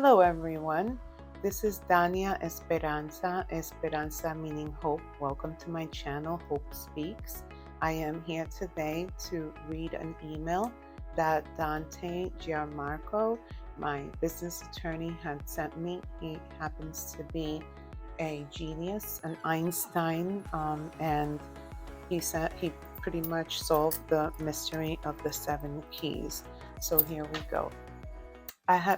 Hello, everyone. This is Dania Esperanza meaning hope. Welcome to my channel, Hope Speaks. I am here today to read an email that Dante Giammarco, my business attorney, had sent me. He happens to be a genius, an Einstein, and he said he pretty much solved the mystery of the 7 keys. So here we go.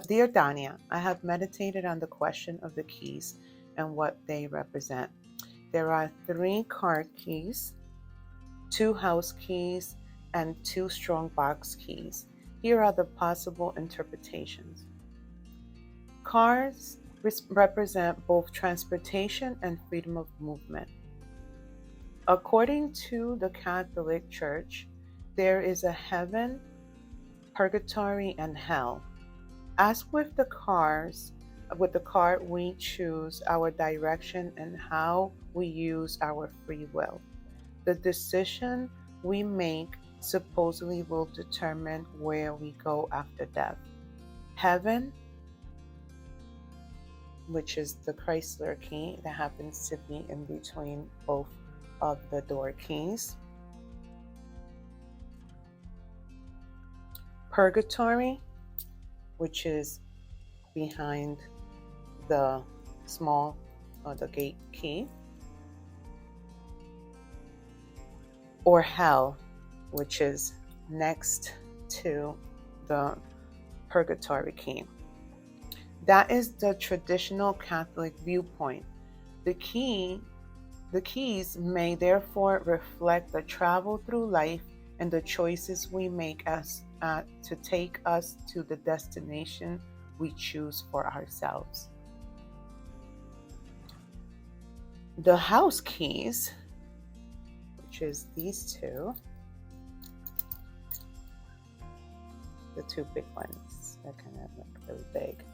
Dear Dania, I have meditated on the question of the keys and what they represent. There are 3 car keys, 2 house keys, and 2 strong box keys. Here are the possible interpretations. Cars represent both transportation and freedom of movement. According to the Catholic Church, there is a heaven, purgatory, and hell. As with the car, we choose our direction and how we use our free will. The decision we make supposedly will determine where we go after death. Heaven, which is the Chrysler key that happens to be in between both of the door keys. Purgatory, which is behind the small or the gate key. Or hell, which is next to the purgatory key. That is the traditional Catholic viewpoint. The keys may therefore reflect the travel through life and the choices we make to take us to the destination we choose for ourselves. The house keys, which is these 2, the 2 big ones, they're kind of like really big.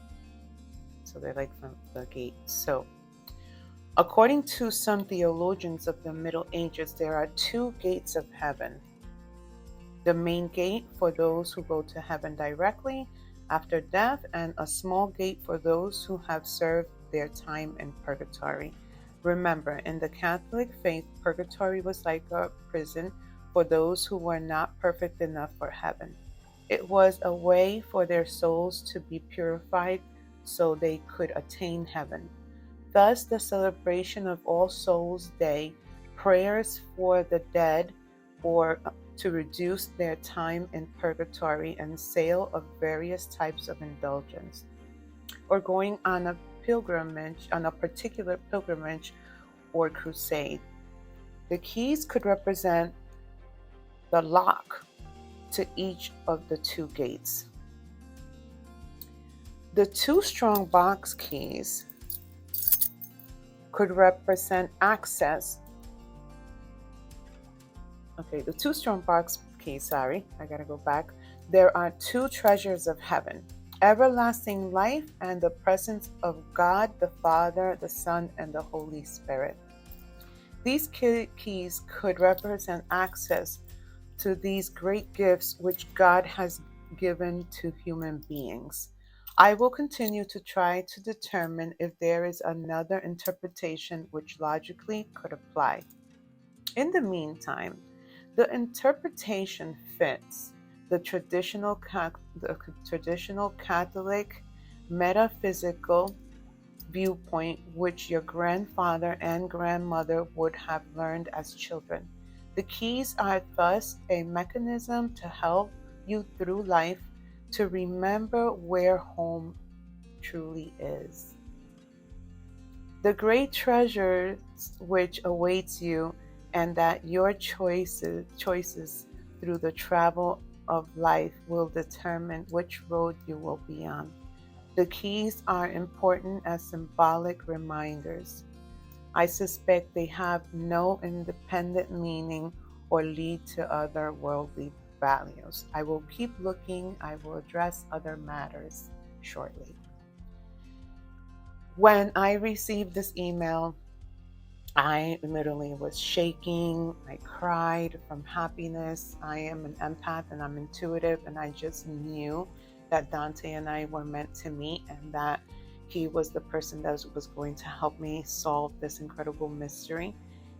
So they're like from the gate. So according to some theologians of the Middle Ages, there are 2 gates of heaven. The main gate for those who go to heaven directly after death, and a small gate for those who have served their time in purgatory. Remember, in the Catholic faith, purgatory was like a prison for those who were not perfect enough for heaven. It was a way for their souls to be purified so they could attain heaven. Thus, the celebration of All Souls' Day, prayers for the dead, or to reduce their time in purgatory, and sale of various types of indulgence, or going on a particular pilgrimage or crusade. The keys could represent the lock to each of the 2 gates. The 2 strong box keys could represent access. Okay, the 2 strong box keys, I gotta go back. There are 2 treasures of heaven: everlasting life and the presence of God the Father, the Son, and the Holy Spirit. These keys could represent access to these great gifts which God has given to human beings. I will continue to try to determine if there is another interpretation which logically could apply. In the meantime, the interpretation fits the traditional Catholic metaphysical viewpoint which your grandfather and grandmother would have learned as children. The keys are thus a mechanism to help you through life to remember where home truly is. The great treasures which awaits you, and that your choices through the travel of life will determine which road you will be on. The keys are important as symbolic reminders. I suspect they have no independent meaning or lead to other worldly values. I will keep looking. I will address other matters shortly. When I received this email, I literally was shaking. I cried from happiness. I am an empath and I'm intuitive, and I just knew that Dante and I were meant to meet, and that he was the person that was going to help me solve this incredible mystery.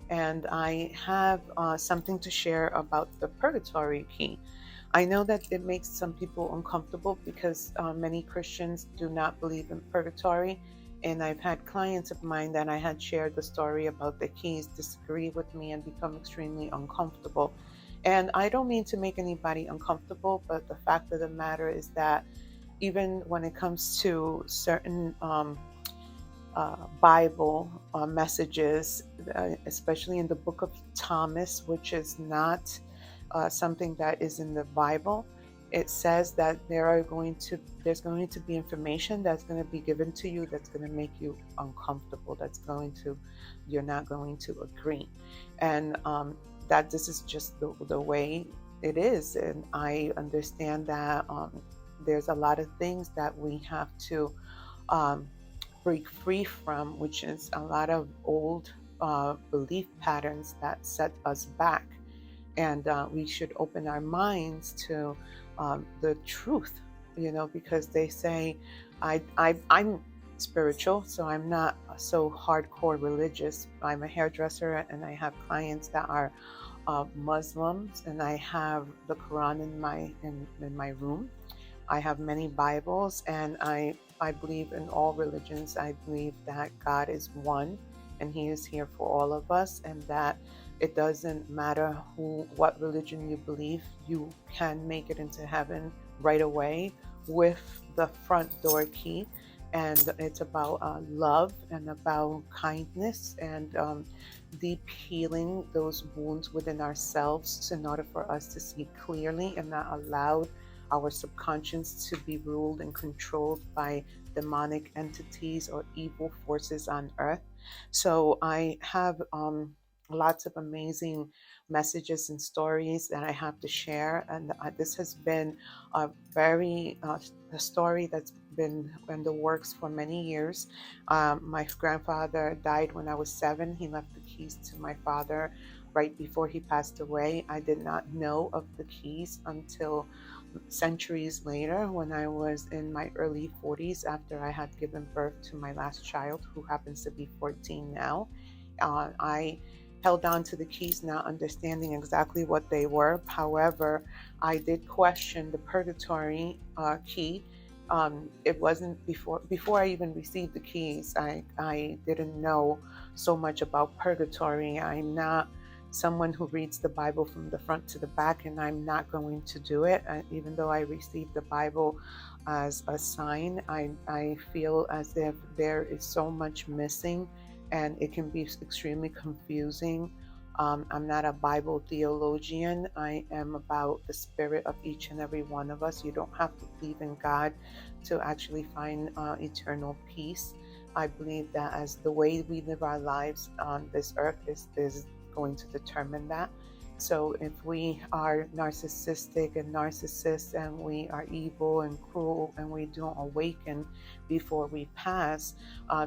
And I have something to share about the purgatory key. I know that it makes some people uncomfortable because many Christians do not believe in purgatory. And I've had clients of mine that I had shared the story about the keys disagree with me and become extremely uncomfortable. And I don't mean to make anybody uncomfortable, but the fact of the matter is that even when it comes to certain Bible messages, especially in the book of Thomas, which is not something that is in the Bible. It says that there's going to be information that's going to be given to you that's going to make you uncomfortable. You're not going to agree, and that this is just the way it is. And I understand that there's a lot of things that we have to um, break free from, which is a lot of old belief patterns that set us back. And we should open our minds to the truth, because they say, I'm spiritual, so I'm not so hardcore religious. I'm a hairdresser, and I have clients that are Muslims, and I have the Quran in my room. I have many Bibles, and I believe in all religions. I believe that God is one, and He is here for all of us, and that it doesn't matter what religion you believe, you can make it into heaven right away with the front door key. And it's about love and about kindness and deep healing those wounds within ourselves in order for us to see clearly and not allow our subconscious to be ruled and controlled by demonic entities or evil forces on earth. So I have lots of amazing messages and stories that I have to share. And this has been a story that's been in the works for many years. My grandfather died when I was 7. He left the keys to my father right before he passed away. I did not know of the keys until centuries later when I was in my early 40s after I had given birth to my last child, who happens to be 14 now. I held on to the keys, not understanding exactly what they were. However, I did question the purgatory key. It wasn't before I even received the keys. I didn't know so much about purgatory. I'm not someone who reads the Bible from the front to the back, and I'm not going to do it. Even though I received the Bible as a sign, I feel as if there is so much missing, and it can be extremely confusing. I'm not a Bible theologian. I am about the spirit of each and every one of us. You don't have to believe in God to actually find eternal peace. I believe that as the way we live our lives on this earth is going to determine that. So if we are narcissistic and narcissists, and we are evil and cruel, and we don't awaken before we pass,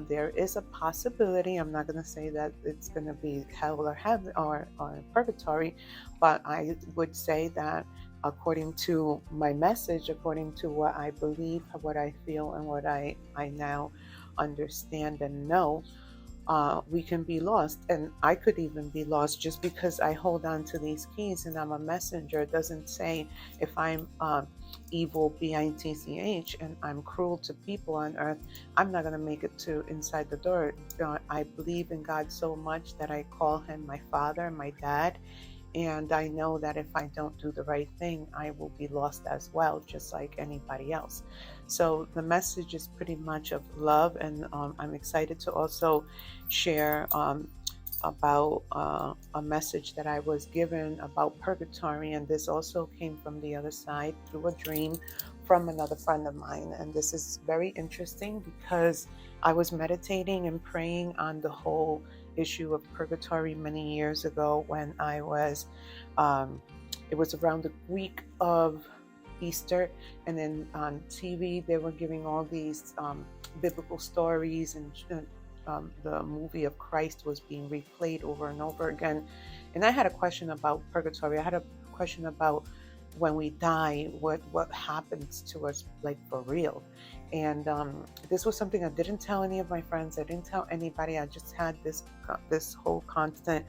there is a possibility. I'm not going to say that it's going to be hell or heaven or purgatory, but I would say that according to my message, according to what I believe, what I feel, and what I now understand and know, we can be lost. And I could even be lost just because I hold on to these keys and I'm a messenger. It doesn't say if I'm evil, bitch, and I'm cruel to people on earth, I'm not going to make it to inside the door. I believe in God so much that I call Him my father, my dad. And I know that if I don't do the right thing, I will be lost as well, just like anybody else. So the message is pretty much of love. And I'm excited to also share about a message that I was given about purgatory. And this also came from the other side through a dream from another friend of mine. And this is very interesting because I was meditating and praying on the whole issue of purgatory many years ago when I was, it was around the week of Easter, and then on TV they were giving all these biblical stories, and the movie of Christ was being replayed over and over again. And I had a question about purgatory. I had a question about when we die, what happens to us, like for real. And this was something I didn't tell any of my friends. I didn't tell anybody. I just had this whole constant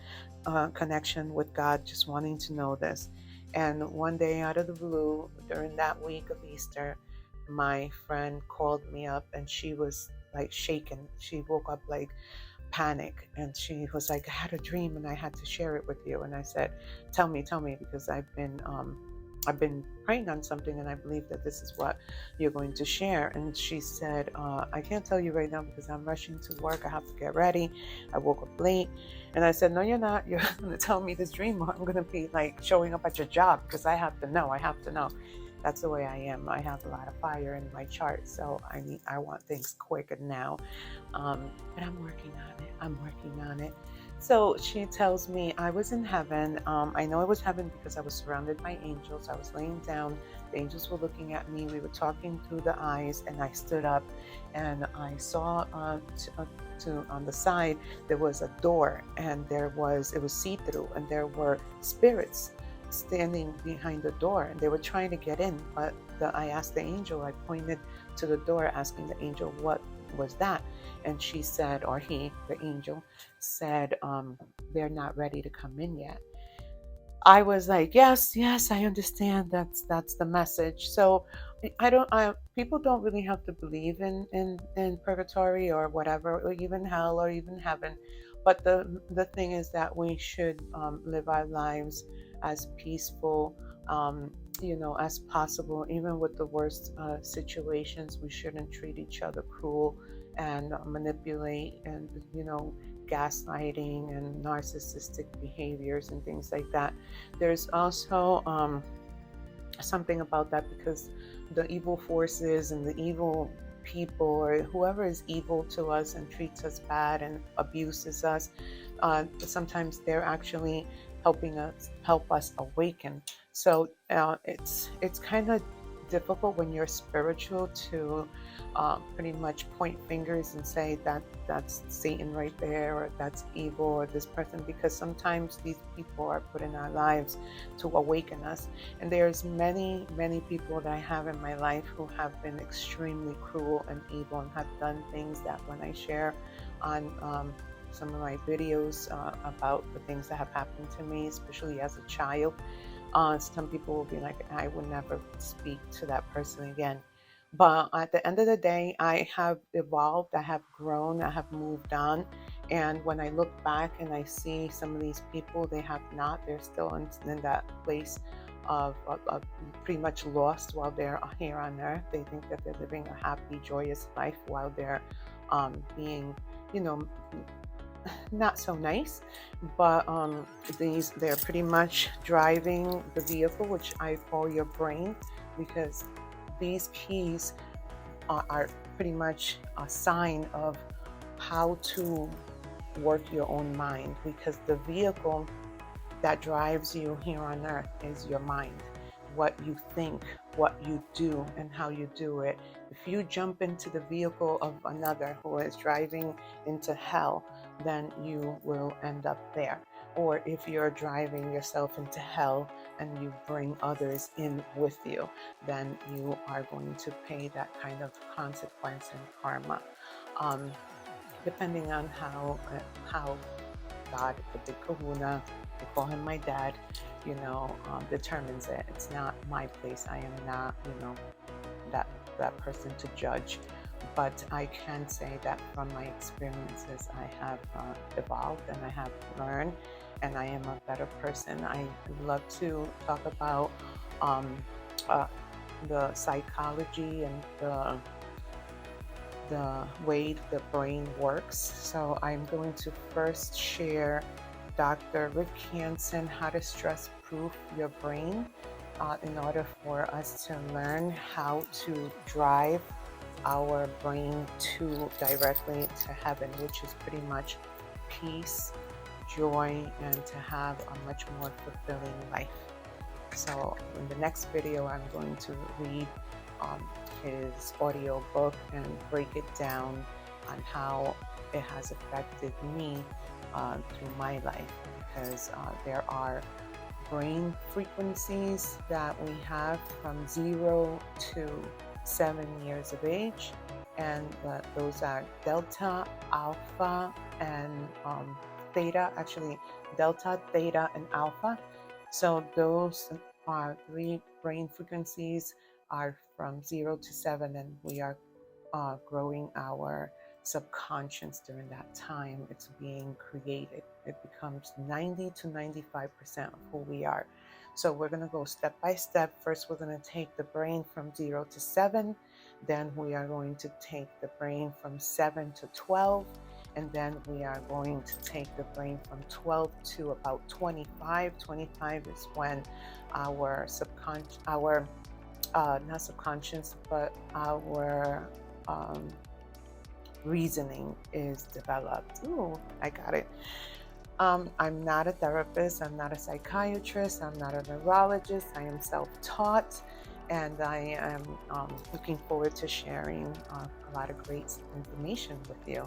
connection with God, just wanting to know this. And one day, out of the blue, during that week of Easter, my friend called me up, and she was like shaken. She woke up like panic, and she was like, I had a dream and I had to share it with you. And I said, tell me, because I've been praying on something, and I believe that this is what you're going to share. And she said, I can't tell you right now because I'm rushing to work. I have to get ready. I woke up late. And I said, no, you're not. You're going to tell me this dream, or I'm going to be like showing up at your job, because I have to know. I have to know. That's the way I am. I have a lot of fire in my chart, so I want things quick and now. But I'm working on it. I'm working on it. So she tells me I was in heaven. I know it was heaven because I was surrounded by angels. I was laying down. The angels were looking at me. We were talking through the eyes, and I stood up, and I saw on the side there was a door, and it was see-through, and there were spirits standing behind the door, and they were trying to get in. But I asked the angel. I pointed to the door, asking the angel what was that, and she said, or he, the angel, said, they're not ready to come in yet. I was like, yes, yes, I understand. That's the message. So people don't really have to believe in purgatory or whatever, or even hell or even heaven. But the thing is that we should live our lives as peaceful, as possible. Even with the worst situations, we shouldn't treat each other cruel and manipulate, and gaslighting and narcissistic behaviors and things like that. There's also something about that, because the evil forces and the evil people, or whoever is evil to us and treats us bad and abuses us, sometimes they're actually help us awaken. So it's kind of difficult when you're spiritual to pretty much point fingers and say that that's Satan right there, or that's evil, or this person, because sometimes these people are put in our lives to awaken us. And there's many people that I have in my life who have been extremely cruel and evil, and have done things that when I share on some of my videos about the things that have happened to me, especially as a child, some people will be like, I will never speak to that person again. But at the end of the day, I have evolved, I have grown, I have moved on. And when I look back and I see some of these people, they have not, they're still in that place of pretty much lost while they're here on earth. They think that they're living a happy, joyous life while they're being, you know, not so nice. But they're pretty much driving the vehicle, which I call your brain, because these keys are pretty much a sign of how to work your own mind, because the vehicle that drives you here on earth is your mind. What you think, what you do, and how you do it. If you jump into the vehicle of another who is driving into hell, then you will end up there. Or if you're driving yourself into hell and you bring others in with you, then you are going to pay that kind of consequence and karma. Depending on how God, the big kahuna, I call him my dad, determines it. It's not my place. I am not, that person to judge. But I can say that from my experiences, I have evolved, and I have learned, and I am a better person. I love to talk about the psychology and the way the brain works. So I'm going to first share Dr. Rick Hansen, How to Stress Proof Your Brain, in order for us to learn how to drive our brain directly to heaven, which is pretty much peace, joy, and to have a much more fulfilling life. So in the next video, I'm going to read his audio book and break it down on how it has affected me through my life, because there are brain frequencies that we have from 0 to 7 years of age. And those are delta, alpha, and theta, actually delta, theta, and alpha. So those are 3 brain frequencies are from 0 to 7, and we are growing our subconscious during that time. It's being created. It becomes 90 to 95% of who we are. So we're going to go step by step. First, we're going to take the brain from 0 to 7. Then we are going to take the brain from 7 to 12. And then we are going to take the brain from 12 to about 25. 25 is when our subconscious, not subconscious, but our reasoning is developed. Ooh, I got it. I'm not a therapist. I'm not a psychiatrist. I'm not a neurologist. I am self-taught, and I am looking forward to sharing a lot of great information with you.